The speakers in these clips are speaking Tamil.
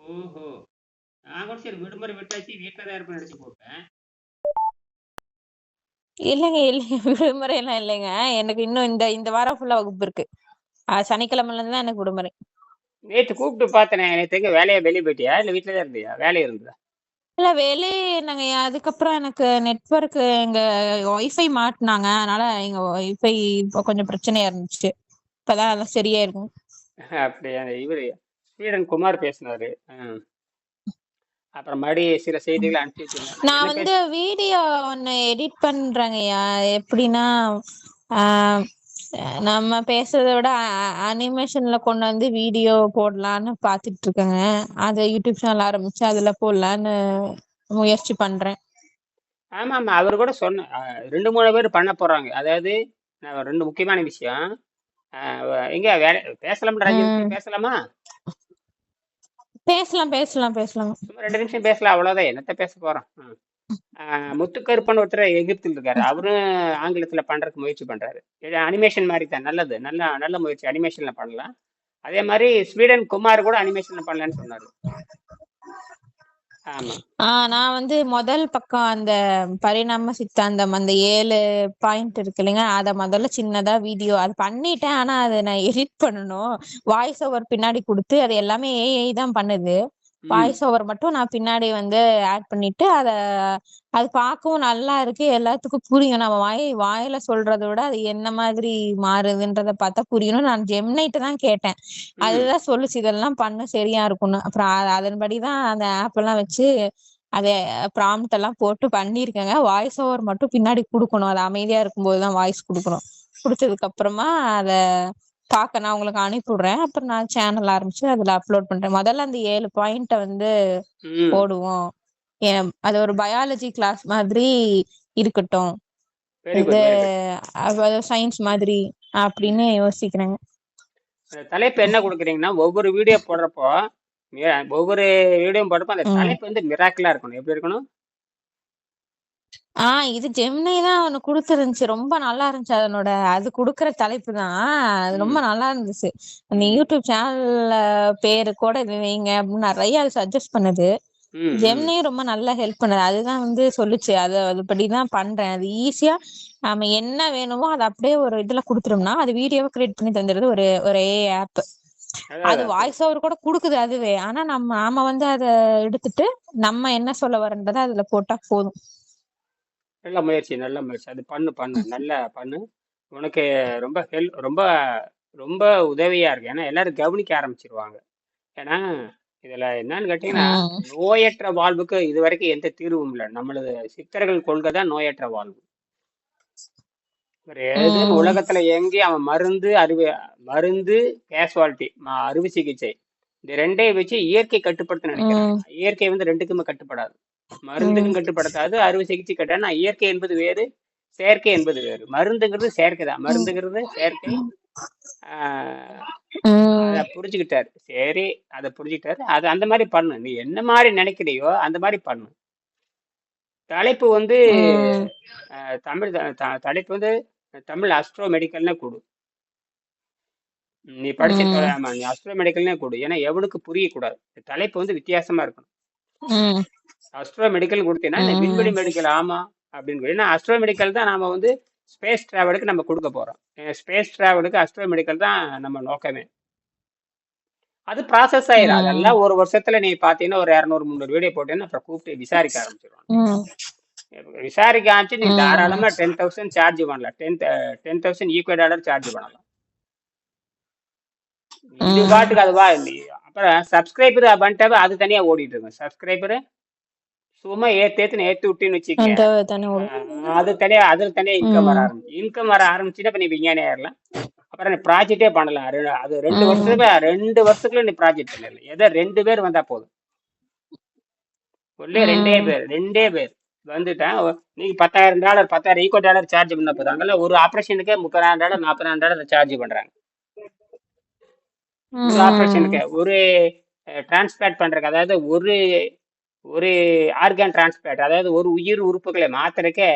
ஓஹோ! நான் கூட சரி விடுமுறை விட்டாச்சு, வீட்ல தான் இருப்பேன்னு நெனச்சு போட்டேன். இல்லைங்க, இல்லைங்க. விடுமுறைலாம் இல்லைங்க. எனக்கு இன்னும் இந்த இந்த வாரம் ஃபுல்லா வகுப்பு இருக்கு. சனிக்கிழமைலருந்து தான் எனக்கு விடுமுறை. நேத்து கூப்பிட்டு பார்த்தனே, நேத்து எங்க வேலையா வெளிய போயிட்டியா? இல்ல வீட்ல தான் இருந்தியா? வேலை இருந்ததா? இல்ல நாங்க அதுக்கப்புறம் எனக்கு நெட்வொர்க் எங்க வைஃபை மாட்டுனாங்க. அதனால எங்க வைஃபை இப்ப கொஞ்சம் பிரச்சனையா இருந்துச்சு. இப்பதான் அதெல்லாம் சரியாயிருக்கும். அப்படியா? இவரு ஸ்வீடன் குமார் பேசினாரு. அப்புறம் மறுபடி சில செய்திகள அனுப்பிச்சு வச்சிருந்தேன். நான் நான் என்ன வந்து வீடியோ ஒண்ணு எடிட் பண்றேங்கய்யா. எப்படின்னா, ஆ நம்ம பேசுறத விட அனிமேஷன்ல கொண்டு வந்து வீடியோ போடலான்னு பாத்துட்டு இருக்கேங்க. அத யூடியூப் சேனல் ஆரம்பிச்சு அதுல போடலான்னு முயற்சி பண்றேன். ஆமாமா. அவரு கூட சொன்ன 2, 3 பேர் பண்ண போறாங்க. அதாவது 2 முக்கியமான விஷயம். அ எங்க வேலை பேசலாம்டா 5 ம். நிமிஷம் பேசலாமா? பேசலாம், பேசலாம், பேசலாம். சும்மா 2 நிமிஷம் பேசலாம் அவ்வளோதான். என்னத்த பேச போறோம்? முத்துக்கருப்பன் ஒருத்தர் எகிப்தில இருக்காரு. அவரும் ஆங்கிலத்தில பண்றதுக்கு முயற்சி பண்றாரு. இது அனிமேஷன் மாரி தான். நல்லது. நல்ல நல்ல முயற்சி. அனிமேஷன்ல பண்ணலாம். அதே மாரி ஸ்வீடன் குமார் கூட அனிமேஷன்ல பண்ணலான்னு சொன்னாரு. ஆமா. நான் வந்து முதல் பக்கம் அந்த பரிணாம சித்தாந்தம் அந்த 7 பாயிண்ட் இருக்கு இல்லைங்க. அத முதல்ல சின்னதா வீடியோ அது பண்ணிட்டேன். ஆனா அத நான் எடிட் பண்ணணும். வாய்ஸ் ஓவர் பின்னாடி குடுத்து அது எல்லாமே ஏஐ தான் பண்ணுது. ம். வாய்ஸ் ஓவர் மட்டும் நான் பின்னாடி வந்து ஆட் பண்ணிட்டு அது பார்க்கவும் நல்லா இருக்கு. எல்லாத்துக்கும் புரியும். நம்ம வாயில சொல்றத விட அது என்ன மாதிரி மாறுதுன்றத பார்த்தா புரியணும். நான் ஜெமினிட்ட தான் கேட்டேன். ம். அதுதான் சொல்லுச்சு இதெல்லாம் பண்ண சரியா இருக்கும்னு. அப்புறம் அதன்படி தான் அந்த ஆப் எல்லாம் வச்சு அத ப்ராம்ப்ட் எல்லாம் போட்டு பண்ணியிருக்கேங்க. வாய்ஸ் ஓவர் மட்டும் பின்னாடி குடுக்கணும். அது அமைதியா இருக்கும்போது தான் வாய்ஸ் குடுக்கணும். குடுத்ததுக்கு அப்புறமா அத நான் உங்களுக்கு அனுப்பி விடுறேன். அப்புறம் நான் சேனல் ஆரம்பிச்சு அதுல அப்லோட் பண்றேன். முதல்ல அந்த 7 பாயிண்ட்ட வந்து ம். போடுவோம். அது ஒரு பயாலஜி கிளாஸ் மாதிரி இருக்கட்டும். வெரி இது குட், வெரி குட். சயின்ஸ் மாதிரி ம். அப்படின்னு யோசிக்கிறேங்க. அந்த தலைப்பு என்ன குடுக்குறீங்கன்னா, ஒவ்வொரு வீடியோ போடுறப்போ, ஒவ்வொரு வீடியோ போடுறப்போ அந்த ம். தலைப்பு வந்து மிராக்கிளா இருக்கணும். எப்படி இருக்கணும்? இது ஜெமினி தான் ஒண்ணு குடுத்துருந்துச்சு. ரொம்ப நல்லா இருந்துச்சு. அது குடுக்குற தலைப்பு தான். அது ரொம்ப ம். நல்லா இருந்துச்சு. நீ ம். யூடியூப் சேனல் பேரு கூட இது வைங்க அப்படின்னு நெறைய அது சஜெஸ்ட் பண்ணுது. ம். ம். ஜெமினியும் ரொம்ப நல்லா ஹெல்ப் பண்ணுது. அதுதான் வந்து சொல்லுச்சு. அதுபடிதான் பண்றேன். அது ஈஸியா நாம என்ன வேணுமோ அத அப்படியே ஒரு இதுல குடுத்துட்டோம்னா, அது வீடியோவா கிரியேட் பண்ணி தந்துருது. ஒரு ஏஐ ஆப். அதான், அது அதான். வாய்ஸ் ஓவர் கூட குடுக்குது அதுவே. ஆனா நாம வந்து அத எடுத்துட்டு, நம்ம என்ன சொல்ல வரோன்றத அதுல போட்டா போதும். நல்ல முயற்சி, நல்ல முயற்சி. அது பண்ணு, பண்ணு. நல்லா பண்ணு. உனக்கு ரொம்ப ரொம்ப ரொம்ப உதவியா இருக்கு. ஏன்னா எல்லாரும் கவனிக்க ஆரம்பிச்சுருவாங்க. ஏன்னா, இதுல என்னன்னு கேட்டீங்கன்னா, ம். நோயற்ற வாழ்வுக்கு இதுவரைக்கும் எந்த தீர்வும் இல்ல. நம்மளது சித்தர்கள் கொள்கை தான் நோயற்ற வாழ்வு. வேற எதுவும் ம். உலகத்துல எங்கேயும் அவன் மருந்து, கேஷுவாலிட்டி அறுவை சிகிச்சை இந்த 2யும் வச்சு இயற்கை கட்டுப்படுத்த நினைக்கிறாங்க. ம். இயற்கை வந்து 2க்குமே கட்டுப்படாது. ம். மருந்துக்கும் கட்டுப்படுத்தாது, அறுவை சிகிச்சை ஆனா இயற்கை என்பது வேறு, செயற்கை என்பது வேறு. மருந்துங்கிறது செயற்கை தான். ம். மருந்துங்கிறது செயற்கை. ஆஹ் ம். அத புரிஞ்சுக்கிட்டாரு. சரி, அத புரிஞ்சுக்கிட்டாரு. அது அந்த மாரி பண்ணு. நீ என்ன மாரி நினைக்கிறியோ, அந்த மாரி பண்ணு. தலைப்பு வந்து ம். தமிழ் தலைப்பு வந்து தமிழ் அஸ்ட்ரோ மெடிக்கல்னே குடு. நீ படிச்ச ம். ஆமா, நீ அஸ்ட்ரோ மெடிக்கல்னே குடு. ஏன்னா எவனுக்கு புரியக்கூடாது. தலைப்பு வந்து வித்தியாசமா இருக்கணும். ம். அஸ்ட்ரோ மெடிக்கல் குடுத்தீன்னா, இந்த விண்வெளி ம். மெடிக்கல் ஆமா அப்படின்னு. ஏன்னா அஸ்ட்ரோ மெடிக்கல் தான் நாம வந்து ஸ்பேஸ் டிராவலுக்கு நம்ம கொடுக்க போறோம். ஸ்பேஸ் டிராவலுக்கு அஸ்ட்ரோ மெடிக்கல் தான் நம்ம நோக்கமே. அது ப்ராசஸ் ஆயிரும். ம். அதெல்லாம் ஒரு வருஷத்துல நீ பார்த்தீங்கன்னா, ஒரு 200, 300 வீடியோ போட்டேன்னா, அப்புறம் கூப்பிட்டு விசாரிக்க ஆரம்பிச்சிருவாங்க. ம். விசாரிக்க ஆரம்பிச்சு நீ ம். தாராளமா 10,000 சார்ஜ் பண்ணலாம். 10,000 ஈக்வல் சார்ஜ் பண்ணலாம். இது ம். பாட்டுக்கு அதுவா அப்புறம் சப்ஸ்கிரைபர் பண்ணிட்டாவே அது தனியா ஓடிட்டு இருக்கும். சப்ஸ்கிரைபர் சும்மா ஏத்துன்னு ஏத்தி விட்டுன்னு வச்சுக்க. அந்த தானே ஓடும். அதுல தனியா இன்கம் வர ம். ஆரம்பிச்சு. இன்கம் வர ஆரம்பிச்சுன்னா இப்ப நீ விஞ்ஞானி ஆயிரலாம். அப்புறம் நீ ப்ராஜெக்டே பண்ணலாம். அது 2 ம். வருஷத்துக்கு 2 வருஷத்துக்குள்ள நீ ப்ராஜெக்ட் பண்ணிடலாம். ஏதோ 2 பேர் வந்தா போதும். ஒன்லி 2 ம். பேர் 2 பேர் வந்துட்டா நீங்க $10,000 10,000 ஈக்குவல் சார்ஜ் பண்ண போறாங்கல்ல. ஒரு ஆபரேஷனுக்கே $30,000 $40,000 சார்ஜ் பண்றாங்க. ஒரு ம். ஆபரேஷனுக்கு ஒரு டிரான்ஸ்பிளான்ட் பண்றதுக்கு, அதாவது ஒரு ஒரு ஆர்கான் டிரான்ஸ்பிளான்ட், அதாவது ஒரு உயிர் உறுப்புகளை மாத்துறதுக்கே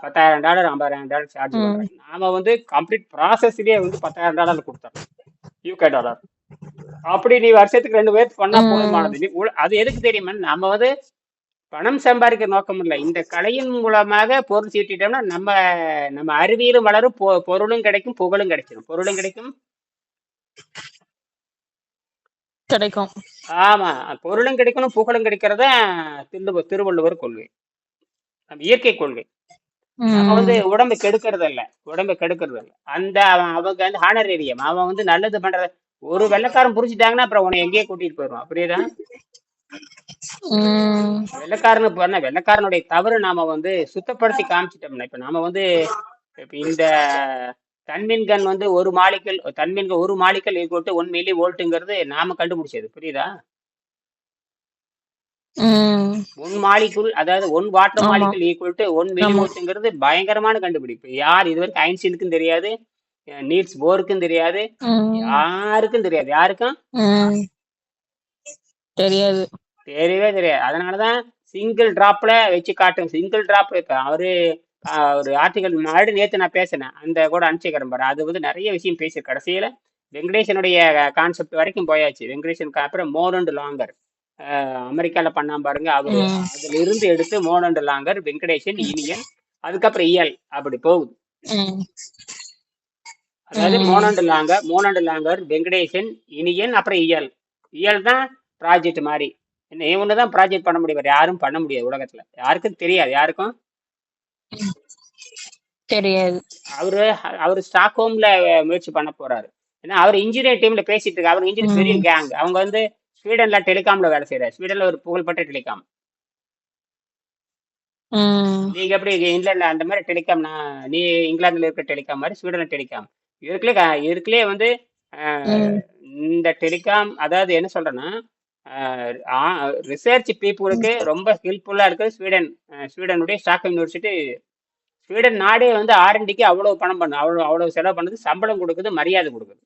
$10,000 $50,000 சார்ஜ் ம். பண்றாங்க. நாம வந்து கம்ப்ளீட் ப்ராசஸ்லயே வந்து $10,000 கொடுத்துறோம். UK dollar. அப்படி நீ வருஷத்துக்கு 2 பேர் பண்ணா உம் போதுமானது. அது எதுக்கு தெரியுமா? நம்ம வந்து பணம் சம்பாதிக்க நோக்கம் இல்லை. இந்த கலையின் மூலமாக பொருள் சீட்டிட்டோம்னா நம்ம நம்ம அறிவியலும் வளரும், பொருளும் கிடைக்கும், புகழும் கிடைக்கும். பொருளும் கிடைக்கும். கிடைக்கும். ஆமா, பொருளும் கிடைக்கணும், புகழும் கிடைக்கிறத திருவள்ளுவர் கொள்கை, நம்ம இயற்கை கொள்கை. நம்ம வந்து உம் உடம்பை கெடுக்கிறது இல்ல, உடம்பை கெடுக்கிறது இல்ல. அந்த அவங்க வந்து ஹானரேரியம், அவன் வந்து நல்லது பண்ற ஒரு வெள்ளைக்காரன் புரிஞ்சுட்டாங்கன்னா அப்புறம் உன்னை எங்கேயே கூட்டிட்டு போயிடுவான். புரியுதா? உம் வெள்ளைக்காரனு பண்ண வெள்ளைக்காரனுடைய தவறு நாம வந்து சுத்தப்படுத்தி காமிச்சிட்டோம்னா, இப்ப நாம வந்து இப்ப இந்த தன்மின்கண் வந்து தன்மின்கள் 1 மாலிக்கல் ஈக்குவல் 1 மில்லி வோல்ட்டுங்கிறது நாம கண்டுபிடிச்சது. புரியுதா? உம் 1 மாலிகுல், அதாவது 1 வாட்டர் ஆமா மாலிகுல் ஈக்குவல் டு 1 மில்லி ஆமா. வோல்ட்டுங்கிறது பயங்கரமான கண்டுபிடிப்பு. யார் இது வரைக்கும் ஐன்ஸ்டீனுக்கும் தெரியாது, நீல்ஸ் போருக்கும் தெரியாது, உம் யாருக்கும் தெரியாது. யாருக்கும் உம் தெரியாது. தெரியவே தெரியாது. அதனாலதான் சிங்கிள் டிராப்ல வச்சு காட்டும். சிங்கிள் டிராப் இப்ப அவரு ஒரு ஆர்டிகல் மறுபடியும் நேத்து நான் பேசினேன், அந்த கூட அனுப்பிச்சுக்கிறேன் பாரு. அது வந்து நிறைய விஷயம் பேசி கடைசியில வெங்கடேசனுடைய கான்செப்ட் வரைக்கும் போயாச்சு. வெங்கடேசனுக்கு அப்புறம் மோர் அண்ட் லாங்கர் அமெரிக்கால பண்ணாம பாருங்க அவரு. உம் அதுல இருந்து எடுத்து more and longer, Venkatesan, Iniyan, அதுக்கப்புறம் இயல், அப்படி போகுது. உம் அதாவது மோன் அண்ட் லாங்கர், வெங்கடேசன், இனியன், அப்புறம் இயல். இயல் தான் ப்ராஜெக்ட் மாதிரி. என்ன இவனுதான் ப்ராஜெக்ட் பண்ண முடியும், வேற யாரும் பண்ண முடியாது உலகத்துல. யாருக்கும் தெரியாது, யாருக்கும் தெரியாது. அவரு ஸ்டாக்ஹோம்ல முயற்சி பண்ண போறாரு. ஏன்னா அவர் இன்ஜினியர் டீம்ல பேசிட்டு இருக்காரு. அவர் இன்ஜினியர் பெரிய உம் கேங். அவங்க வந்து ஸ்வீடன்ல டெலிகாம்ல வேலை செய்யறாரு. ஸ்வீடன்ல ஒரு புகழ்பெற்ற டெலிகாம். உம் நீங்க எப்படி இங்கிலாந்துல அந்த மாதிரி டெலிகாம், நீ இங்கிலாந்துல இருக்கிற டெலிகாம் மாதிரி ஸ்வீடன்ல டெலிகாம் இருக்குலே வந்து உம் இந்த டெலிகாம், அதாவது என்ன சொல்றேன்னா ரிசர்ச் பீப்புளுக்கு ரொம்ப ஹெல்ப்ஃபுல்லா இருக்கு ஸ்வீடனுடைய ஸ்டாக்ஹோம் யூனிவர்சிட்டி. ஸ்வீடன் நாடே வந்து R&Dக்கு அவ்வளவு பணம் பண்ணு, அவ்வளவு செலவு பண்ணுது, சம்பளம் கொடுக்குது, மரியாதை கொடுக்குது.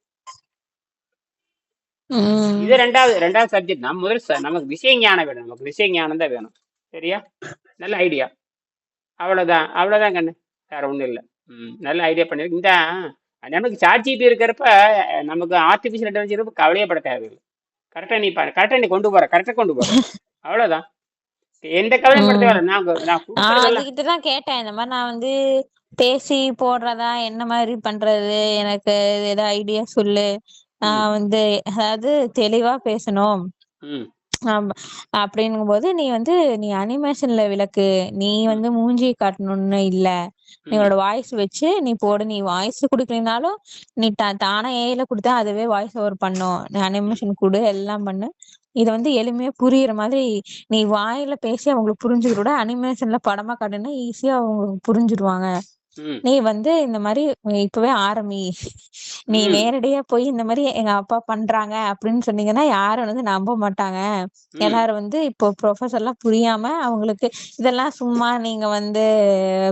உம் இது ரெண்டாவது சப்ஜெக்ட். நம்ம நமக்கு விஷய ஞானம் வேணும், நமக்கு விஷய ஞானம் தான் வேணும். சரியா? நல்ல ஐடியா. அவ்வளவுதான் கண்ணு, வேற ஒண்ணும் இல்லை. நல்ல ஐடியா பண்ணிருக்கு. இந்த நமக்கு ChatGPT இருக்கிறப்ப நமக்கு ஆர்டிபிஷியல் இன்டெலிஜென்ஸ் இருப்ப கவலையப்பட தேவையில்லை. கரெக்டா நீ கொண்டு போற, கரெக்டா கொண்டு போற, அவ்வளவுதான். எந்த கவலையும் பட உம் தேவையில்லை. நான் கொடுக்கறதெல்லாம் அதுகிட்டதான் கேட்டேன். இந்த மாதிரி நான் வந்து பேசி போடுறதா, என்ன மாதிரி பண்றது, எனக்கு ஏதாவது ஐடியா சொல்லு. ம் நான் வந்து அதாவது தெளிவா பேசணும். ம் ஆமா. அப்படிங்கும்போது நீ அனிமேஷன்ல விளக்கு. நீ ம் வந்து மூஞ்சி காட்டணும்னு இல்ல, ம் நீங்களோட வாய்ஸ் வச்சு நீ போடு. நீ வாய்ஸ் குடுக்கலனாலும் நீ தானா ஏஐல கொடுத்தா அதுவே வாய்ஸ் ஓவர் பண்ணும். நீ ம் அனிமேஷன் கொடு, எல்லாம் பண்ணு. இத வந்து எளிமையா புரியுற மாதிரி நீ வாயில பேசி அவங்களுக்கு புரிஞ்சுக்கிற அனிமேஷன்ல படமா காட்டுனா ஈஸியா அவங்க புரிஞ்சுடுவாங்க. ம் நீ வந்து இந்த மாதிரி இப்பவே ஆரம்பி. நீ ம் நேரடியா போய் இந்த மாதிரி எங்க அப்பா பண்றாங்க அப்படின்னு சொன்னீங்கன்னா யாரும் வந்து நம்ப மாட்டாங்க. ம் எல்லாரும் வந்து இப்போ ப்ரொஃபஸர் எல்லாம் புரியாம அவங்களுக்கு இதெல்லாம் சும்மா நீங்க வந்து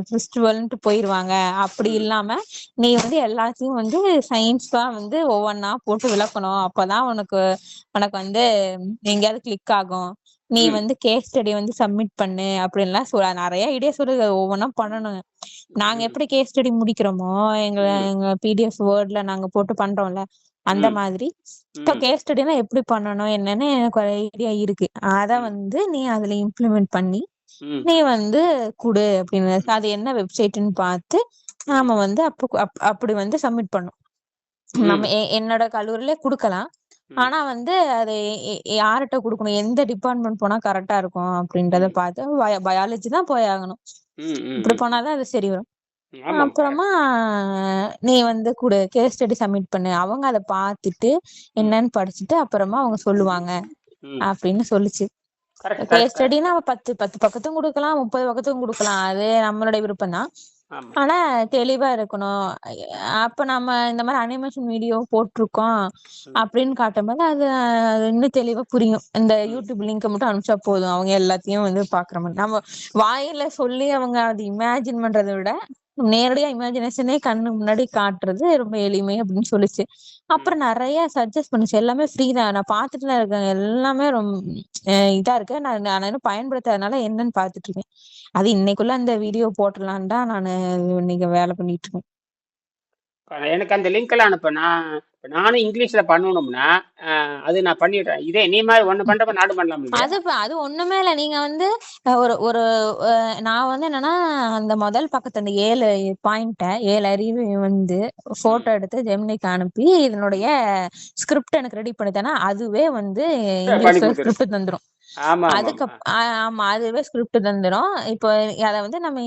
ஃபெஸ்டிவல்ன்ட்டு போயிருவாங்க. அப்படி ம் இல்லாம நீ வந்து எல்லாத்தையும் வந்து சயின்ஸா வந்து ஒவ்வொன்னா போட்டு விளக்கணும். அப்பதான் உனக்கு உனக்கு வந்து எங்கேயாவது கிளிக் ஆகும். நீ ம் வந்து கேஸ் ஸ்டடி வந்து சப்மிட் பண்ணு அப்படின்லாம் நிறைய ஐடியா சொல்லுது. ஒவ்வொன்னா பண்ணணும். நாங்க ம் எப்படி கேஸ் ஸ்டடி முடிக்கிறோமோ, ம் எங்க PDF வேர்ட்ல நாங்க போட்டு பண்றோம்ல, அந்த ம் மாதிரி இப்போ ம் கேஸ் ஸ்டடினா எப்படி பண்ணணும் என்னன்னு எனக்கு ஒரு ஐடியா இருக்கு. அத ம் வந்து நீ அதுல இம்ப்ளிமெண்ட் பண்ணி ம் நீ வந்து குடு அப்படின்னு. அது என்ன வெப்சைட்னு பார்த்து ம் நாம வந்து அப்படி வந்து சப்மிட் பண்ணும். ம் நம்ம என்னோட கல்லூரியில குடுக்கலாம். ம் ஆனா வந்து அது யார்கிட்ட குடுக்கணும், எந்த டிபார்ட்மெண்ட் போனா கரெக்டா இருக்கும் அப்படின்றத ம் பார்த்து பயாலஜி தான் போய் ஆகணும். ம் ம் இப்படி ம் போனாதான் அது சரி வரும். ஆமாம், அப்புறமா கரெக்ட். நீ வந்து கேஸ் ஸ்டடி சப்மிட் பண்ணு. அவங்க அதை பார்த்துட்டு ம் என்னன்னு படிச்சுட்டு அப்புறமா அவங்க சொல்லுவாங்க ம் அப்படின்னு சொல்லுச்சு. கரெக்ட், கேஸ் கரெக்ட், கரெக்ட். ஸ்டடினா 10 பக்கத்தும் கொடுக்கலாம், 30 பக்கத்தும் கொடுக்கலாம். அது நம்மளோட விருப்பம் தான். ஆமா. ஆனா தெளிவா இருக்கணும். அப்ப நம்ம இந்த மாதிரி அனிமேஷன் வீடியோ போட்டிருக்கோம் ம் அப்படின்னு காட்டும்போது அது இன்னும் தெளிவா புரியும். இந்த ம் யூடியூப் லிங்க் மட்டும் அனுப்பிச்சா போதும், அவங்க எல்லாத்தையும் வந்து பாக்குற மாதிரி. நம்ம வாயில சொல்லி அவங்க அது இமேஜின் பண்றதை விட நேரடியா இமேஜினேஷனே கண்ணு முன்னாடி காட்டுறது ரொம்ப எளிமை அப்படின்னு சொல்லிச்சு. ம் அப்புறம் நிறைய சஜஸ்ட் பண்ணுச்சு. எல்லாமே ஃப்ரீ தான், நான் பார்த்துட்டு தான் இருக்கேன். எல்லாமே ரொம்ப இதா இருக்கு. நான் இன்னும் பயன்படுத்தாதனால என்னன்னு பார்த்துட்டு இருக்கேன். அது இன்னைக்குள்ள அந்த வீடியோ போட்டுடலான்னு தான் நான் இன்னைக்கு வேலை பண்ணிட்டு இருக்கேன். எனக்கு அந்த லிங்க் எல்லாம் அனுப்பு. நானும் இங்கிலீஷ்ல பண்ணணும்னா அது நான் பண்ணிடுறேன். இதே நீ மாதிரி ஒண்ணு பண்றப்ப நானும் பண்ணலாம் இல்லையா? அது ஒண்ணுமே இல்ல. நீங்க வந்து ஒரு ஒரு நான் வந்து என்னன்னா, அந்த முதல் பக்கத்து அந்த 7 பாயிண்ட 7 அறிவு வந்து ம், போட்டோ எடுத்து ஜெமினிக்கு அனுப்பி இதனுடைய ஸ்கிரிப்ட் எனக்கு ரெடி பண்ணி தானே அதுவே வந்து பண்ணி இங்கிலீஷ்ல கொடுத்துரு. ஸ்கிரிப்ட் தந்துரும். ஆமா ஆமா ஆமா. ஆமா அதுவே ஸ்கிரிப்ட் தந்துரும். இப்போ அத வந்து நம்ம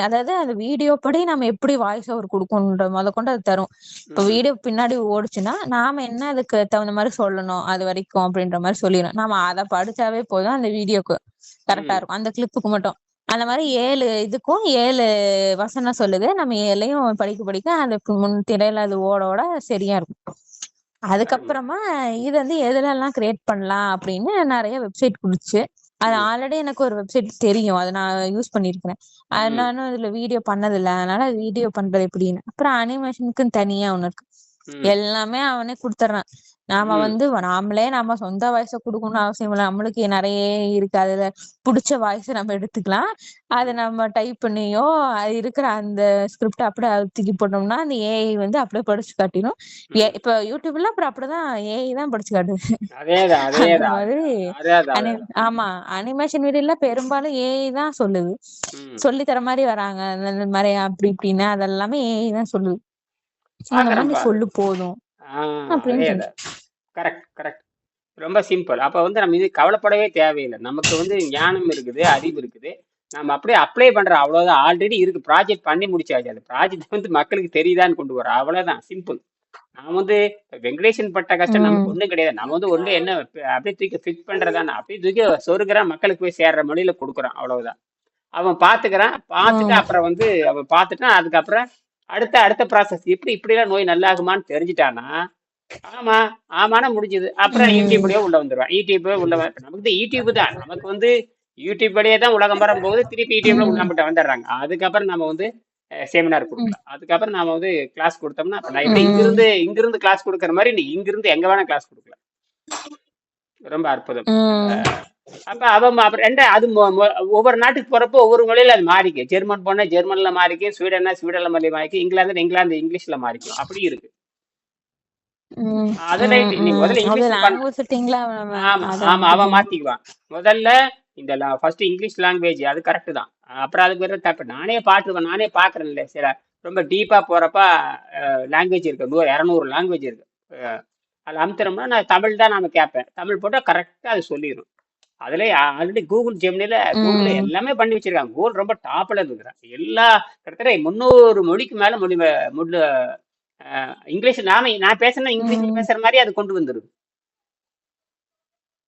அதாவது அந்த வீடியோ படி நம்ம எப்படி வாய்ஸ் ஓவர் குடுக்கணும்ன்ற முதற்கொண்டு அது தரும். இப்போ ம், வீடியோ பின்னாடி ஓடுச்சுன்னா நாம என்ன அதுக்கு தகுந்த மாதிரி சொல்லணும் அது வரைக்கும் அப்படின்ற மாதிரி சொல்லிடும். நாம அதை படிச்சாவே போதும் அந்த வீடியோக்கு கரெக்டா ம், இருக்கும் அந்த கிளிப்புக்கு மட்டும். அந்த மாதிரி 7 இதுக்கும் 7 வசனம் சொல்லுது. நம்ம 7யும் படிக்க படிக்க அந்த முன் திரையில அது ஓட ஓட சரியா இருக்கும். அருமை. அதுக்கப்புறமா இது வந்து எதுலலாம் கிரியேட் பண்ணலாம் அப்படின்னு நிறைய வெப்சைட் குடுச்சு. அது ம், ஆல்ரெடி எனக்கு ஒரு வெப்சைட் தெரியும். அத நான் யூஸ் பண்ணியிருக்கிறேன். ம், நானும் இதுல வீடியோ பண்ணதில்ல. அதனால வீடியோ பண்றது எப்படின்னு. அப்புறம் அனிமேஷனுக்குன்னு தனியா ஒண்ணு இருக்கு. ம், எல்லாமே அவனே குடுத்துறான். நாம ம், வந்து நாமளே நம்ம சொந்த வாய்ஸ குடுக்கணும்னு அவசியம் இல்ல. நம்மளுக்கு நிறைய இருக்கு. அதுல புடிச்ச வாய்ஸ் நம்ம எடுத்துக்கலாம். அத ம், நம்ம டைப் பண்ணியோ அது இருக்கிற அந்த ஸ்கிரிப்ட் அப்படியே தூக்கி போட்டோம்னா அந்த ஏஐ வந்து அப்படியே படிச்சு காட்டிடும். ம். இப்ப யூடியூப்ல அப்புறம் அப்படிதான் ஏஐ தான் படிச்சு காட்டுது. அதேதான் அந்த அதேதான் மாதிரி அதேதான் அனி அதேதான். ஆமா அனிமேஷன் வீடியோல பெரும்பாலும் ஏஐ தான் சொல்லுது. ம். சொல்லி தர மாதிரி வராங்க. இந்த மாதிரி அப்படி இப்படின்னு அதெல்லாமே ஏஐ தான் சொல்லுது. அந்த மாதிரி பாக்குறேன் நீ பாரு. சொல்லு போதும் அப்படின்னு சொல்லு. அதேதான். Correct correct. ரொம்ப சிம்பிள். அப்ப வந்து நம்ம இது கவலைப்படவே தேவையில்லை. நமக்கு வந்து ஞானம் இருக்குது, அறிவு இருக்குது. நம்ம அப்படியே அப்ளை பண்றோம். அவ்வளவுதான். ஆல்ரெடி இருக்கு. ப்ராஜெக்ட் பண்ணி முடிச்சாச்சு. அந்த ப்ராஜெக்ட் வந்து மக்களுக்கு தெரியுதான்னு கொண்டு வரோம். அவ்வளவுதான் சிம்பிள். நான் வந்து வெங்கடேசன் பட்ட கஷ்டம் நமக்கு உம் ஒண்ணும் கிடையாது. நம்ம வந்து ஒண்ணு என்ன அப்படியே தூக்கி ஃபிட் பண்றதானே. அப்படியே தூக்கி சொருகிறா மக்களுக்கு போய் சேர்ற மொழியில கொடுக்குறான். அவ்வளவுதான். அவன் பாத்துக்கிறான். பார்த்துட்டு உம் அப்புறம் வந்து அவன் பார்த்துட்டான். அதுக்கப்புறம் அடுத்த அடுத்த ப்ராசஸ் இப்படிலாம் நோய் நல்லாகுமான்னு தெரிஞ்சுட்டானா, ஆமா ஆமானா முடிஞ்சது. அப்புறம் உம் யூடியூப்லயே உள்ள வந்துருவான். யூடியூப் உள்ள நமக்கு தான் யூடியூப் தான். நமக்கு வந்து யூடியூப் வழியே தான் உலகம் வரும்போது திருப்பி யூடியூப்ல உம் உள்ளாமட்டு வந்துடுறாங்க. அதுக்கப்புறம் நம்ம வந்து செமினார் உம் கொடுக்கலாம். அதுக்கப்புறம் நாம வந்து கிளாஸ் கொடுத்தோம்னா, அப்ப நான் எப்படி உம் இங்கிருந்து கிளாஸ் கொடுக்குற மாதிரி நீ இங்கிருந்து எங்க வேணா கிளாஸ் கொடுக்கலாம். ரொம்ப அற்புதம். உம் அப்ப அவன் அப்புறம் அது ஒவ்வொரு நாட்டுக்கு போறப்போ ஒவ்வொரு மொழியில அது மாறிக்கும். ஜெர்மன் போனா ஜெர்மன்ல மாறிக்கும், ஸ்வீடன்னா ஸ்வீடன்ல மொழி மாறிக்கும், இங்கிலாந்து இங்கிலீஷ்ல மாறிக்கும். அப்படி இருக்கு. அது ரைட். நீ முதல்ல அது இங்கிலீஷ்ல பண்ண. லாங்குவேஜ் செட்டிங்ல ஆமா அத ஆமா அவன் மாத்திக்கணும். மாத்திக்குவான். முதல்ல இந்த ஃபர்ஸ்ட் இங்கிலீஷ் லாங்குவேஜ் அது கரெக்ட் தான். அப்புறம் அதுக்கு பிறகு தப்பு. நானே பாத்துருவேன். நானே பாக்குறேன்ல சில ரொம்ப டீப்பா போறப்ப லாங்குவேஜ் இருக்கு. 200 லாங்குவேஜ் இருக்கு. அதில் அமுத்துறோம்னா நான் தமிழ் தான் நாம கேட்பேன். தமிழ் போட்டால் கரெக்டாக அது சொல்லிடும். அதுல ஆல்ரெடி கூகுள் ஜெமினில கூகுள் உம் எல்லாமே பண்ணி வச்சிருக்காங்க. கூகுள் ரொம்ப டாப்ல இருக்கிறாங்க. எல்லா கிட்டத்தட்ட 300 மொழிக்கு மேல மொழி இங்கிலீஷ் நான் பேசுனா இங்கிலீஷ்ல உம் பேசுற மாதிரி அது கொண்டு வந்துருது.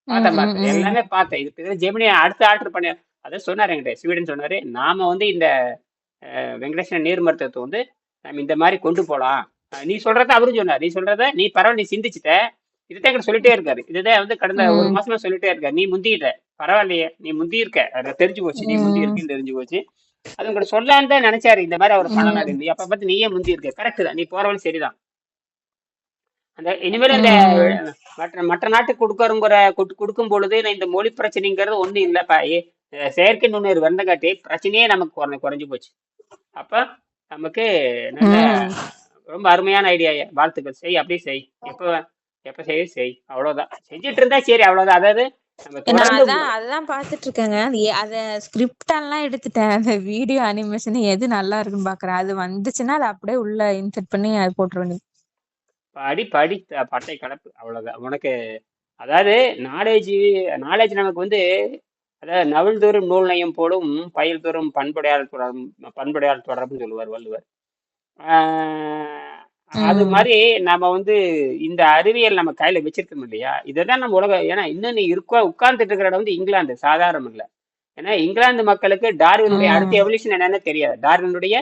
உம் பார்த்தேன் உம் எல்லாமே பார்த்தேன். இது ஜெமினி அடுத்து ஆர்டர் பண்ணி அதான் சொன்னாரு என்கிட்ட ஸ்வீடன் சொன்னாரு. நாம வந்து இந்த வெங்கடேசன் நீர் மருத்துவத்தை வந்து நம்ம இந்த மாதிரி கொண்டு போலாம். நீ சொல்றத அவரும் சொன்னார். நீ சொல்றத நீ பரவாயில்ல நீ சிந்திச்சுட்ட. இதுதான் எங்கிட்ட சொல்லிட்டே இருக்காரு. இதுதான் வந்து கடந்த ஒரு உம் மாசமா சொல்லிட்டே இருக்காரு. நீ முந்திட்ட பரவாயில்லையே நீ முந்தி இருக்க. அது தெரிஞ்சு போச்சு. நீ முந்தி உம் இருக்குன்னு தெரிஞ்சு போச்சு. அது உங்கள்கிட்ட சொல்லலான்னு தான் நினைச்சாரு. இந்த மாதிரி அவர் பண்ணலாம். உம் நீ அப்ப பார்த்து நீயே முந்தி இருக்க. கரெக்ட் தான். நீ போற வழி சரிதான். அந்த இனிமேல் அந்த உம் மற்ற மற்ற நாட்டுக்கு கொடுக்கும் பொழுது நான் இந்த மொழி பிரச்சனைங்கிறது ஒண்ணும் இல்லப்பா. செயற்கை நுண்ணறிவு வந்தங்காட்டி பிரச்சனையே நமக்கு குறைஞ்சு போச்சு. அப்ப நமக்கு நல்ல உம் ரொம்ப அருமையான ஐடியா. வாழ்த்துக்கள். செய் அப்படியே செய். எப்ப எப்ப செய் அவ்வளவுதான். செஞ்சுட்டு இருந்தா சரி அவ்வளவுதான். அதாவது நம்ம நான் தொடர்ந்து அதான் பாத்துட்டு இருக்கேங்க. அத ஸ்கிரிப்ட் எல்லாம் எடுத்துட்டேன். அந்த வீடியோ அனிமேஷன் எது நல்லா இருக்குன்னு பாக்குறேன். அது வந்துச்சுன்னா அதை அப்படியே உள்ள இன்செர்ட் பண்ணி அது போட்டுற வேண்டியது. படி பட்டை கலப்பு அவ்வளவுதான் உனக்கு. அதாவது நாலேஜ் நாலேஜ் நமக்கு வந்து அதாவது நவில் தோறும் நூல் நயம் போலும் பயில் தோறும் பண்புடையால் தொடர்புன்னு சொல்லுவார் வள்ளுவர். ஆஹ் அது உம் மாதிரி நம்ம வந்து இந்த அறிவியல் நம்ம கையில வச்சிருக்கோம் இல்லையா. இதுதான் நம்ம உலகம். ஏன்னா இன்னும் நீ உட்கார்ந்துட்டு இருக்கிற இடம் வந்து இங்கிலாந்து சாதாரணம் இல்லை. ஏன்னா இங்கிலாந்து மக்களுக்கு டார்வினுடைய அடுத்த உம் எவல்யூஷன் என்னன்னு தெரியாது. டார்வினுடைய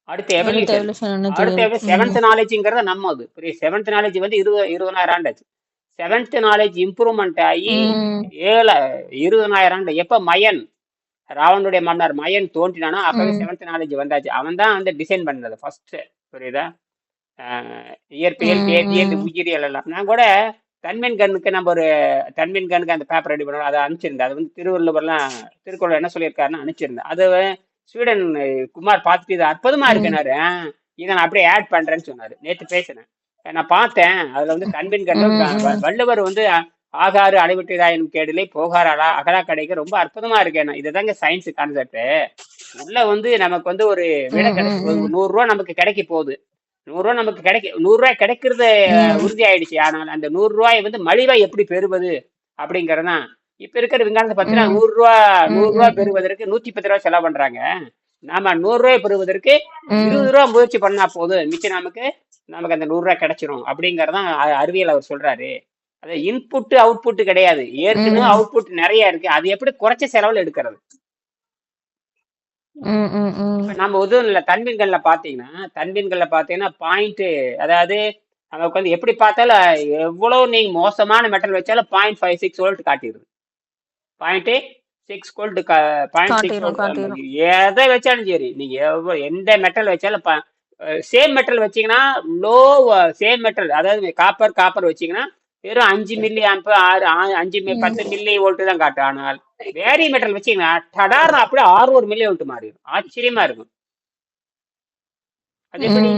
அடுத்த அடுத்த எவல்யூஷன் எவல்யூஷன் தெரியாது. அடுத்த செவன்த் நாலேஜ்ங்கிறத நம்ம அது பெரிய செவன்த் நாலேஜ் வந்து 20,000 ஆண்டாச்சு. செவன்த் நாலேஜ் இம்ப்ரூவ்மெண்ட் ஆகி உம் 20,000 ஆண்டு. எப்ப மயன் ராவனுடைய மன்னர் மயன் தோன்றினானோ அப்பவே உம் செவன்த் நாலேஜ் வந்தாச்சு. அவன் தான் வந்து டிசைன் பண்ணது ஃபர்ஸ்ட். புரியுதா? இயற்பியல் வேதியியல் உம் உயிரியல் எல்லாம். நான் கூட தன்மென் கண்ணுக்கு நம்ம ஒரு தன்மென் கண்ணுக்கு அந்த பேப்பர் ரெடி பண்ணோம். அதை அனுப்பிச்சிருந்தேன். அது வந்து திருவள்ளுவர்லாம் திருக்குறள் என்ன சொல்லியிருக்காருன்னு அனுப்பிச்சிருந்தேன். அது ஸ்வீடன் குமார் பார்த்துட்டு இது அற்புதமா உம் இருக்குனாரு. இதை நான் அப்படியே ஆட் பண்றேன்னு சொன்னாரு. நேத்து பேசினேன், நான் பார்த்தேன். அதுல வந்து கண்பின்கள்ல வள்ளுவர் வந்து ஆகாறு அடைவிட்டுதாயினும் கேடிலே போகார் அகலா கடைக்கு ரொம்ப அற்புதமா இருக்கேன். இதுதாங்க சயின்ஸ் கான்செப்ட். உள்ள வந்து நமக்கு வந்து ஒரு விலை கிடைச்சு, ஒரு 100 ரூபா நமக்கு கிடைக்க போகுது. 100 ரூபா நமக்கு 100 ரூபாய் கிடைக்கிறது உறுதி ஆயிடுச்சு. ஆனால் அந்த 100 ரூபாயை வந்து மலிவா எப்படி பெறுவது அப்படிங்கறதுதான். இப்ப இருக்கிற விஞ்ஞானத்தை பார்த்தீங்கன்னா 100 ரூபாய் பெறுவதற்கு 110 ரூபாய் செலவு பண்றாங்க. நாம 100 ரூபாய் பெறுவதற்கு 20 ரூபாய் முயற்சி பண்ணா போதும், மிச்சம் நமக்கு நமக்கு அந்த 100 ரூபாய் கிடைச்சிரும் அப்படிங்கறதான் அறிவியல் அவர் சொல்றாரு. அது இன்புட் அவுட்புட் கிடையாது, ஏற்கனவே அவுட்புட் நிறைய இருக்கு, அது எப்படி குறைச்ச செலவுல எடுக்கிறது. இப்ப நம்ம எதுவும் இல்ல, தன்மீன்கள்ல பாத்தீங்கன்னா பாயிண்ட், அதாவது நமக்கு வந்து எப்படி பார்த்தாலும் எவ்வளவு நீங்க மோசமான மெட்டல் வச்சாலும் 0.56 வோல்ட் காட்டிடுது. 0.6 வோல்ட், 0.6 வோல்ட் எதை வச்சாலும் சரி. நீங்க எந்த மெட்டல் வச்சாலும் சேம் மெட்டல் வச்சீங்கன்னா லோ, சேம் மெட்டல் அதாவது காப்பர் வச்சீங்கன்னா வெறும் 5 மில்லி ஆம்பு 10 மில்லி வோல்ட் தான் காட்டும். ஆனால் வேரி மெட்டல் வச்சீங்கன்னா டடார்னு அப்படியே 600 மில்லி வோல்ட் மாறிடும். ஆச்சரியமா இருக்கும். அது எப்படி?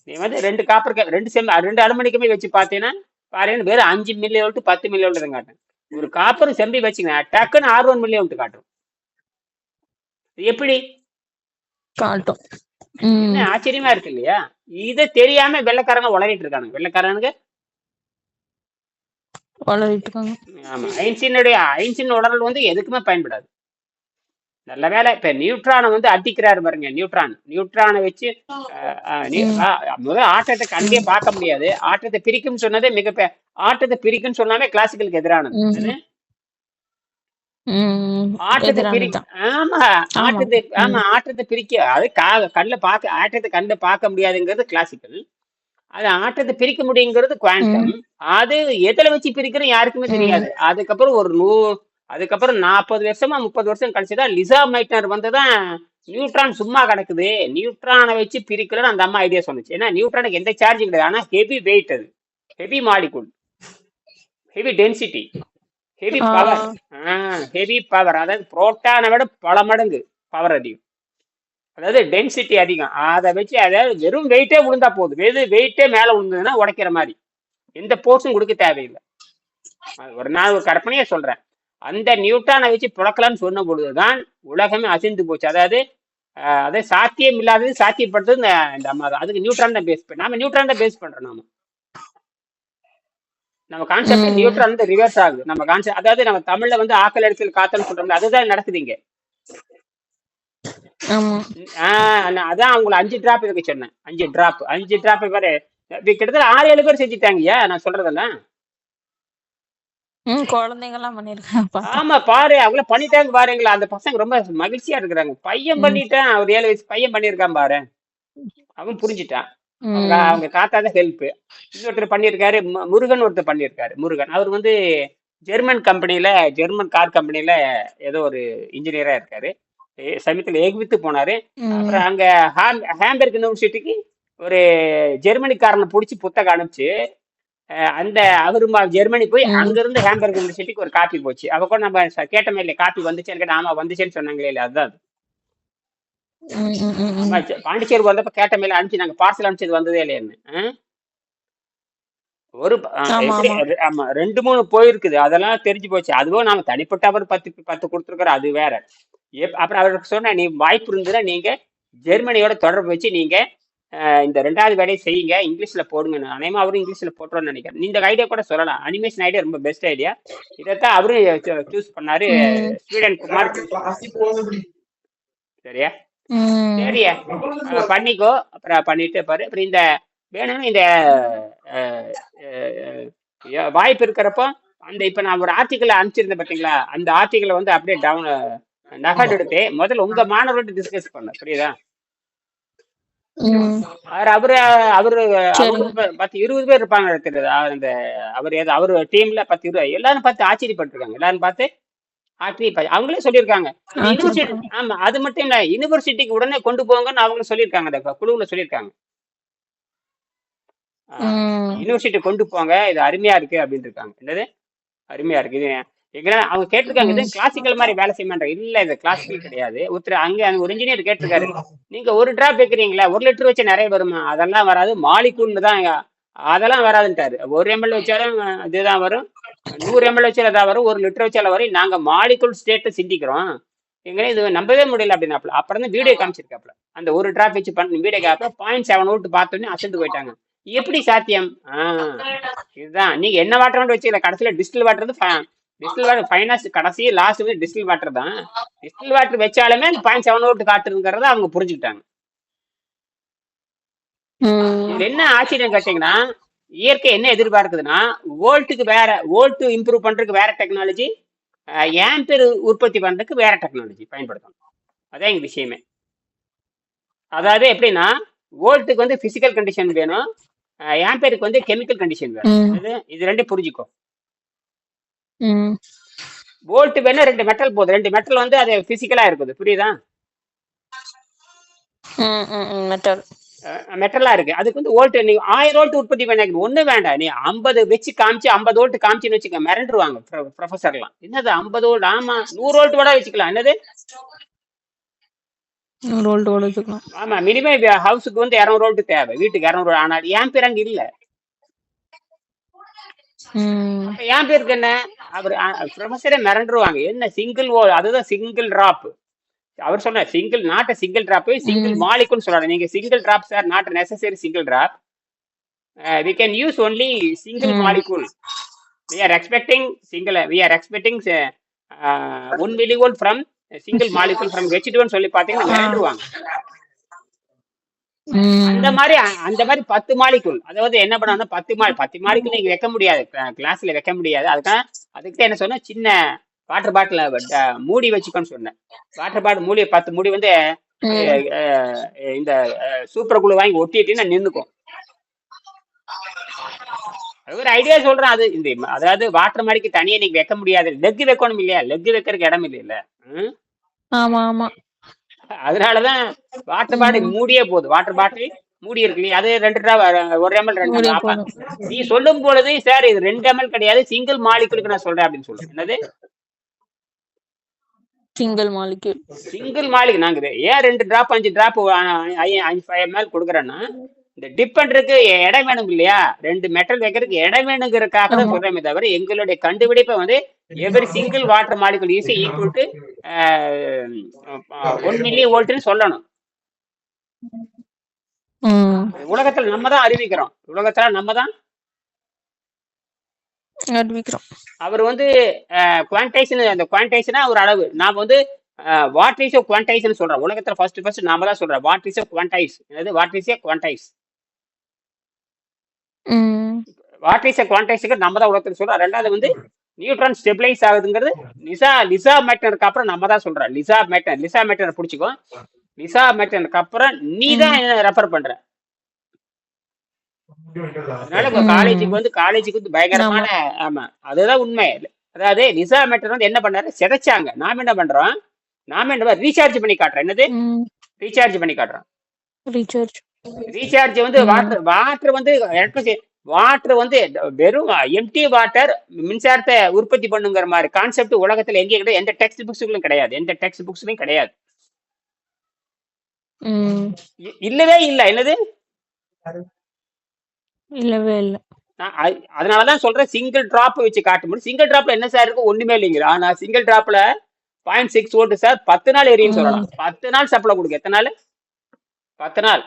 நீ வந்து 2 காப்பர் 2 அலுமினியமே வச்சு பார்த்தீங்கன்னா பாருங்க, வெறும் 5 மில்லி வோல்ட் 10 மில்லி வோல்ட் தான் காட்டும். ஒரு காப்பர் செம்பி வச்சீங்கன்னா டக்குன்னு 600 மில்லி வோல்ட் காட்டும். எப்படி காட்டும்? என்ன ஆச்சரியமா இருக்கு இல்லையா? இதை தெரியாம வெள்ளைக்காரங்க உளறிட்டு இருக்காங்க. வெள்ளைக்காரனுக்கு ஆமா, ஐன்ஸ்டீன் உடல் வந்து எதுக்குமே பயன்படாது. நல்ல வேலை இப்ப நியூட்ரானை வந்து அடிக்கிறாரு பாருங்க. நியூட்ரானை வச்சு முதல் ஆட்டத்தை கண்டே பார்க்க முடியாது. ஆட்டத்தை பிரிக்கும் சொன்னதே ஆட்டத்தை பிரிக்கும் சொன்னாலே கிளாசிக்கலுக்கு எதிரானது. ஆட்டத்தை பிரிக்க, அது ஆட்டத்தை கண்ட பார்க்க முடியாதுங்கிறது கிளாசிக்கல். அது ஆட்டத்தை பிரிக்க முடியுங்கிறது குவாண்டம். அது எதுல வச்சு பிரிக்கிறோம் யாருக்குமே தெரியாது. அதுக்கப்புறம் 40 வருஷமா 30 வருஷம் கழிச்சுதான் லிசா மைட்னர் வந்துதான் நியூட்ரான் சும்மா கிடக்குது, நியூட்ரானை வச்சு பிரிக்கலன்னு அந்த அம்மா ஐடியா சொன்னுச்சு. ஏன்னா நியூட்ரானுக்கு எந்த சார்ஜும் கிடையாது, ஆனா ஹெவி வெயிட், அது heavy molecule, heavy density, heavy power. அதாவது புரோட்டானை விட பல மடங்கு பவர் அதிகம், அதாவது டென்சிட்டி அதிகம். அதை வச்சு அதாவது வெறும் வெயிட்டே விழுந்தா போதும். வெயிட்டே மேல விழுந்ததுன்னா உடைக்கிற மாதிரி, எந்த போர்ஸும் கொடுக்க தேவையில்லை. நான் ஒரு கற்பனையே சொல்றேன். அந்த நியூட்ரானை வச்சு புழக்கலான்னு சொன்ன பொழுதுதான் உலகமே அசைந்து போச்சு. அதாவது அதை சாத்தியம் இல்லாதது சாத்தியப்படுறது இந்த அம்மா தான். அதுக்கு நியூட்ரான் தான் பேஸ் நாம நியூட்ரான் தான் பேஸ் பண்றோம். நம்ம கான்செப்ட் நியூட்ரான் வந்து ரிவர்ஸ் ஆகுது. நம்ம கான்செப்ட், அதாவது நம்ம தமிழ்ல வந்து ஆக்கல் அடிச்சல் காத்தல் சொல்றோம்ல, அதுதான் நடக்குதுங்க. அதான் உங்களை 5 டிராப் இருக்கு சொன்னேன். 5 டிராப் பாரு, கிட்டத்தட்ட 6-7 பேர் செஞ்சுட்டாங்கய்யா நான் சொல்றதெல்லாம். குழந்தைங்க எல்லாம் பண்ணிருக்காங்க. ஆமா பாரு, அவங்கள பண்ணிட்டாங்க பாருங்களா. அந்த பசங்க ரொம்ப மகிழ்ச்சியா இருக்கிறாங்க. பையன் பண்ணிட்டான், ஒரு 7 வயசு பையன் பண்ணிருக்கான் பாரு, அவன் புரிஞ்சுட்டான். அவங்க தாத்தாதான் ஹெல்ப். இன்னொருத்தர் பண்ணியிருக்காரு, முருகன் ஒருத்தர் பண்ணியிருக்காரு. முருகன் அவர் வந்து ஜெர்மன் கார் கம்பெனில ஏதோ ஒரு இன்ஜினியரா இருக்காரு. சமயத்துல எகிப்து போனாரு. அப்புறம் அங்க ஹாம்பர்க் யூனிவர்சிட்டிக்கு ஒரு ஜெர்மனிக்காரனை பிடிச்சி புத்தகம் அனுப்பிச்சு, அந்த அவரு ஜெர்மனி போய் அங்கிருந்து ஹாம்பர்க் யூனிவர்சிட்டிக்கு ஒரு காப்பி போச்சு. அவ கூட நம்ம கேட்டமே இல்லையா, காப்பி வந்துச்சேன்னு கேட்டா ஆமா வந்துச்சேன்னு சொன்னாங்களே இல்லையா, அதுதான். பாண்டிச்சேரி வந்தப்ப கேட்டமே இல்லை, அனுப்பிச்சு நாங்க பார்சல் அனுப்பிச்சது வந்ததே இல்லையான்னு. ஒரு ஆமா 2-3 போயிருக்குது, அதெல்லாம் தெரிஞ்சு போச்சு. அதுவும் நாம தனிப்பட்ட அவர் 10 கொடுத்துருக்கோம், அது வேற. அப்புறம் அவருக்கு சொன்ன, நீ வாய்ப்பு இருந்ததுன்னா நீங்க ஜெர்மனியோட தொடர்பு வச்சு நீங்க இந்த 2வது வேலையை செய்யுங்க, இங்கிலீஷ்ல போடுங்க. அனைமா அவரும் இங்கிலீஷ்ல போட்டுருன்னு நினைக்கிறேன். இந்த ஐடியா கூட சொல்லலாம், அனிமேஷன் ஐடியா ரொம்ப பெஸ்ட் ஐடியா. இதைத்தான் அவரும் சூஸ் பண்ணாரு, ஸ்வீடன் குமார். சரியா பண்ணிக்கோ. அப்புறம் பண்ணிட்டு பாரு. அப்புறம் இந்த வேணும்னு இந்த வாய்ப்பு இருக்கிறப்போ அந்த இப்ப நான் ஒரு ஆர்டிக்கல் அனுப்பிச்சிருந்தேன் பாத்தீங்களா, அந்த ஆர்டிக்கலை வந்து அப்படியே நகல் எடுத்து முதல்ல உங்க மாணவர்கள்ட்ட டிஸ்கஸ் பண்ண, புரியுதா? அவரு 10-20 பேர் இருப்பாங்க. அந்த அவர் டீம்ல 10-20 எல்லாரும் பார்த்து ஆச்சரியப்பட்டிருக்காங்க. எல்லாரும் பார்த்து அவங்களே சொல்லியிருக்காங்க. யூனிவர்சிட்டி, ஆமா அது மட்டும் இல்ல, யூனிவர்சிட்டிக்கு உடனே கொண்டு போங்கன்னு அவங்க சொல்லியிருக்காங்க, அந்த குழுவுல சொல்லியிருக்காங்க. யூனிவர்சிட்டி கொண்டு போங்க, இது அருமையா இருக்கு அப்படின்னு இருக்காங்க. என்னது அருமையா இருக்கு, எங்கன்னா அவங்க கேட்டிருக்காங்க, இது ம் கிளாசிக்கல் மாதிரி வேலை செய்ய மாட்டேன். இல்ல இது கிளாசிக்கல் கிடையாது. ஒருத்தர் அங்க ஒரு இன்ஜினியர் கேட்டிருக்காரு, நீங்க ஒரு டிராப் வைக்கிறீங்களா, 1 லிட்டர் வச்சு நிறைய வருமா? அதெல்லாம் வராது, மாலிகூல் தான். அதெல்லாம் வராதுன்ட்டாரு. 1 ml வச்சாலும் இதுதான் வரும், 100 ml வச்சாலும் அதான் வரும், 1 லிட்டர் வச்சாலும் வரும். நாங்க மாலிகூல் ஸ்டேட்டை சிந்திக்கிறோம். எங்கன்னா இது நம்பவே முடியல அப்படின்னாப்ல. அப்புறம் தான் வீடியோ காமிச்சிருக்காப்ல. அந்த ஒரு டிராப் வச்சு பண்ண வீடியோ காப்ப 0.7 வோல்ட் பார்த்தோன்னே அசந்து போயிட்டாங்க. எப்படி சாத்தியம்? இதுதான் நீங்க என்ன வாட்டர் மட்டும் வச்சுக்கல, கடைசியில டிஸ்டில் வாட்டர் டிஸ்டில் வாட்டர் ஃபைனாஸ் கடைசி லாஸ்ட் வந்து டிஸ்டில் வாட்டர் தான். டிஸ்டில் வாட்டர் வச்சாலுமே அந்த 0.7 வோல்ட் காட்டுங்கிறத அவங்க புரிஞ்சுக்கிட்டாங்க. இதுல என்ன ஆச்சரியம் கேட்டீங்கன்னா, இயற்கை என்ன எதிர்பார்க்குதுன்னா, வோல்ட்டுக்கு வேற, வோல்ட் இம்ப்ரூவ் பண்றதுக்கு வேற டெக்னாலஜி, ஆம்பர் உற்பத்தி பண்றதுக்கு வேற டெக்னாலஜி பயன்படுத்தணும். அதான் எங்க விஷயமே. அதாவது எப்படின்னா, வோல்ட்டுக்கு வந்து பிசிக்கல் கண்டிஷன் வேணும், ஆம்பருக்கு வந்து கெமிக்கல் கண்டிஷன் வேணும். இது ரெண்டும் புரிஞ்சுக்கோ. வோல்ட் வேணா 2 மெட்டல் போதும், 2 மெட்டல் வந்து அது பிசிக்கலா இருக்குது, புரியுதா? மெட்டலா இருக்கு, அதுக்கு வந்து வோல்ட் நீ 1000 வோல்ட் உற்பத்தி பண்ண ஒண்ணு வேண்டாம். நீ 50 வச்சு காமிச்சு 50 வோல்ட் காமிச்சுன்னு வச்சுக்க, மிரண்டுருவாங்க ப்ரொஃபஸர்லாம். என்னது 50 வோல்ட்? ஆமா 100 வோல்ட் கூட வச்சுக்கலாம். என்னது 100 வோல்ட் வச்சுக்கலாம். ஆமா, மினிமம் ஹவுஸுக்கு வந்து 200 வோல்ட் தேவை, வீட்டுக்கு 200. ஆனால் ஆம்பியர் அங்க இல்ல. அப்ப ஆம்பியருக்கு என்ன? அவர் ப்ரொஃபஸரே மிரண்டுருவாங்க. என்ன சிங்கிள் வோல்ட், அதுதான் சிங்கிள் டிராப். அவர் சொன்ன single, not a single drop, single molecule சொல்றாரு. நீங்க single drop sir, not necessary single drop. We can use only single molecule. We are expecting 1 millivolt from a single molecule from H2 சொல்லி பாத்தீங்கன்னா மிரண்டுருவாங்க. அந்த மாதிரி 10 மாலிகுல், அதாவது என்ன பண்ணா 10 மாலிகுல் நீங்க வைக்க முடியாது, கிளாஸ்ல வைக்க முடியாது. அதுக்கு என்ன சொன்ன, சின்ன வாட்டர் பாட்டில மூடி வச்சுக்கோன்னு சொன்னேன். வாட்டர் பாட்டில் மூடி 10 மூடி வந்து இந்த சூப்பர் குளு வாங்கி ஒட்டிட்டு நின்னுக்கும். ஒரு ஐடியா சொல்றேன். அது இந்த அதாவது வாட்டர் மாடிக்கு தனியா நீங்க வைக்க முடியாது, லெக் வைக்கணும் இல்லையா, லெக் வைக்கிறதுக்கு இடம் இல்லையில. அதனாலதான் வாட்டர் பாட்டில் மூடியே போகுது. வாட்டர் பாட்டில் மூடி இருக்கு இல்லையா, அது 2 டிராப் 1 ml 2 ml. அப்ப நீ சொல்லும் பொழுது சார் இது 2 ml கிடையாது, சிங்கிள் மாலிகுலுக்கு நான் சொல்றேன் அப்படின்னு சொல்றேன். என்னது சிங்கிள் மாலிகுல்? Single molecule. நாங்க ஏன் 2 டிராப் 5 டிராப் 5 ml கொடுக்குறேன்னா, இந்த டிப் பண்றதுக்கு இடம் வேணும் இல்லையா, 2 மெட்டல் வைக்கிறதுக்கு இடம் வேணுங்கிறதுக்காக தான் சொல்றேமே தவிர, எங்களுடைய கண்டுபிடிப்பை வந்து every single water molecule is equal to 1 மில்லிவோல்ட்னு சொல்லணும். உலகத்துல நம்ம தான் அறிவிக்கிறோம், உலகத்துல நம்ம தான் அறிவிக்கிறோம். அவர் வந்து குவான்டைசேஷன், அந்த குவான்டைசேஷனா ஒரு அளவு. நாம வந்து வாட் இஸ் ஆஃப் குவான்டைசேஷன் சொல்றோம். உலகத்துல ஃபர்ஸ்ட் நாம தான் சொல்றோம் வாட் இஸ் ஆஃப் குவான்டைஸ். என்னது what is a quantize? What is a குவான்டைஸ்க்கு நம்ம தான் உலகத்துல சொல்றோம். ரெண்டாவது வந்து நியூட்ரான் ஸ்டெபிலைஸ் ஆகுதுங்கிறது லிசா மேட்டருக்கு அப்புறம் நம்ம தான் சொல்றோம். லிசா மேட்டர் பிடிச்சிக்கோ. லிசா மேட்டருக்கு அப்புறம் நீ தான் ரெஃபர் பண்ற. அதனால காலேஜுக்கு வந்து பயங்கரமான, ஆமா அதுதான் உண்மை. அதாவது லிசா மேட்டர் வந்து என்ன பண்ணாரு, சிதைச்சாங்க. நாம என்ன பண்றோம், ரீசார்ஜ் பண்ணி காட்டுறோம். என்னது ரீசார்ஜ் பண்ணி காட்டுறோம். ரீசார்ஜ் வந்து வாட்டர் வந்து வெறும் எம்டி வாட்டர் மின்சாரத்தை உற்பத்தி பண்ணுங்கிற மாதிரி கான்செப்ட் உலகத்துல எங்கேயும் கிடையாது, எந்த டெக்ஸ்ட் புக்ஸ்லயும் கிடையாது, இல்லவே இல்லை. என்னது இல்லவே இல்லை. அதனாலதான் சொல்றேன் சிங்கிள் டிராப் வச்சு காட்ட முடியும். சிங்கிள் டிராப்ல என்ன சார் இருக்கு, ஒண்ணுமே இல்லைங்களா. ஆனா சிங்கிள் டிராப்ல 0.6 வோல்ட் சார் 10 நாள் எரியும் சொல்லலாம். 10 நாள் சப்ளை கொடுக்க. எத்தனை நாள்? 10 நாள்.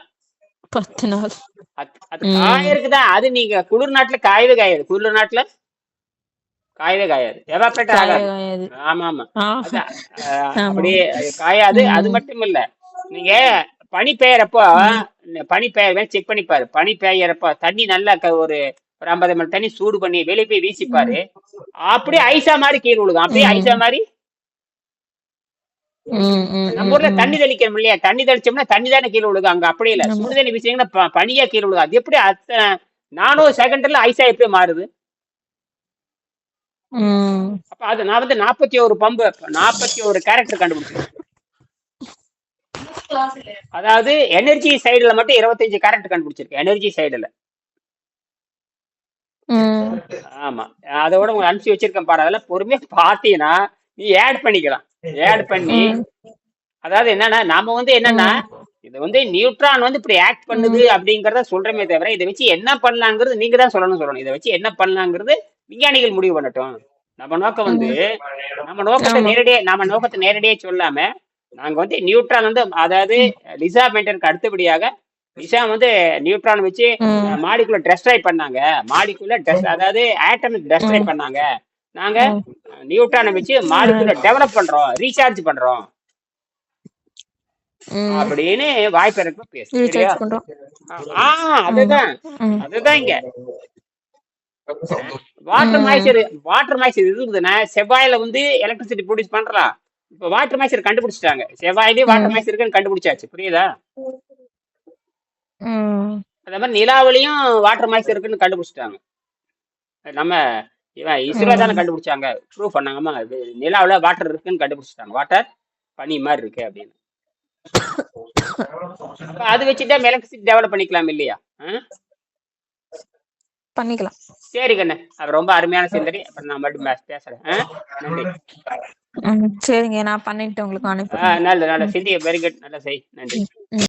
அது காயிருக்குதான். அது நீங்க குளிர் நாட்டுல காயவே காயாது, எவாபரேட் ஆகாது. ஆமா அப்படியே காயாது. அது மட்டும் இல்ல, நீங்க பனி பெய்யறப்போ செக் பண்ணிப்பாரு. பனி பெய்யறப்ப தண்ணி நல்லா ஒரு 50 ml தண்ணி சூடு பண்ணி வெளியே போய் வீசிப்பாரு, அப்படியே ஐசா மாதிரி கீழே விழுகும். அப்படியே ஐசா மாதிரி. நம்ம ஊர்ல தண்ணி தெளிக்கணும் இல்லையா, தண்ணி தெளிச்சோம்னா தண்ணி தானே கீழே விழுகும். அங்க அப்படியே இல்ல, சுடு தண்ணி வீசிங்கன்னா பனியா கீழே விழுகும். அது எப்படி 4 செகண்ட்ல ஐசா எப்படி மாறுது? அப்ப அது நான் வந்து 41 கேரக்டர் கண்டுபிடிச்சேன். அதாவது எனர்ஜி சைடுல மட்டும் 25 கேரக்டர் கண்டுபிடிச்சிருக்கேன். எனர்ஜி சைடுல ம். ஆமா. அதோட உங்களுக்கு அனுப்பிச்சு வச்சிருக்கேன் பாரு. அதெல்லாம் பொறுமையா பார்த்தீன்னா, நீ ஆட் பண்ணிக்கலாம். ஆட் பண்ணி ம். அதாவது என்னன்னா, நாம வந்து என்னன்னா, ம். இது வந்து நியூட்ரான் வந்து இப்படி ஆக்ட் பண்ணுது ம். அப்படிங்கிறத சொல்றோமே தவிர, இத வச்சு என்ன பண்ணலாங்கிறது நீங்க தான் சொல்லணும். இத வச்சு என்ன பண்ணலாங்கிறது விஞ்ஞானிகள் முடிவு பண்ணட்டும். நம்ம நோக்கம் வந்து ம். ஆமா. நம்ம நோக்கத்த நேரடியா சொல்லாம, நாங்க வந்து நியூட்ரான் வந்து அதாவது ம். லிசா மெண்டலுக்கு அடுத்தபடியாக, லிசா வந்து நியூட்ரான் வச்சு ம். மாலிகுல டெஸ்ட்ராய் பண்ணாங்க. அதாவது ஆட்டம டெஸ்ட்ராய் ம். பண்ணாங்க. நாங்க ம். நியூட்ரான வச்சு ம். மாலிகுல டெவலப் பண்றோம். ரீசார்ஜ் பண்றோம். ம். அப்படின்னு வாய்ப்பிறக்க பேசு. சரியா? ரீசார்ஜ் பண்றோம். ஆ ம். அதுதான். ம். அதுதான் இங்க. வாட்டர் ம். மாய்ச்சர் வாட்டர் மாய்ச்சர் இருக்குதுன்னா செவ்வாயில வந்து எலக்ட்ரிசிட்டி ப்ரொடியூஸ் பண்றலாம். இப்ப வாட்டர் மாய்ச்சர் கண்டுபிடிச்சிட்டாங்க. செவ்வாயிலேயே வாட்டர் ம். மாய்ச்சர் இருக்குன்னு கண்டுபிடிச்சாச்சு. புரியுதா? ம். அதே மாதிரி நிலாவிலையும் வாட்டர் மாய்ச்சர் இருக்குன்னு கண்டுபிடிச்சிட்டாங்க. நம்ம இவன் இஸ்ரோ தானே ம். கண்டுபிடிச்சாங்க. ப்ரூவ் பண்ணாங்கம்மா நிலாவுல வாட்டர் இருக்குன்னு கண்டுபிடிச்சிட்டாங்க. வாட்டர் பனி மாதிரி இருக்கு அப்படின்னு. அப்ப அது வச்சுட்டா எலக்ட்ரிசிட்டி டெவலப் பண்ணிக்கலாம் இல்லையா? பண்ணிக்கலாம். சரி கண்ணு. அது ரொம்ப அருமையான சிந்தனை. அப்புறம் நான் மட்டும் பேசுறேன். நன்றி. சரிங்க, நான் பண்ணிட்டு உங்களுக்கு அனுப்பிடுறேன். நல்ல நல்ல சிந்தி வெரி குட். நல்லா செய். நன்றி. ம்.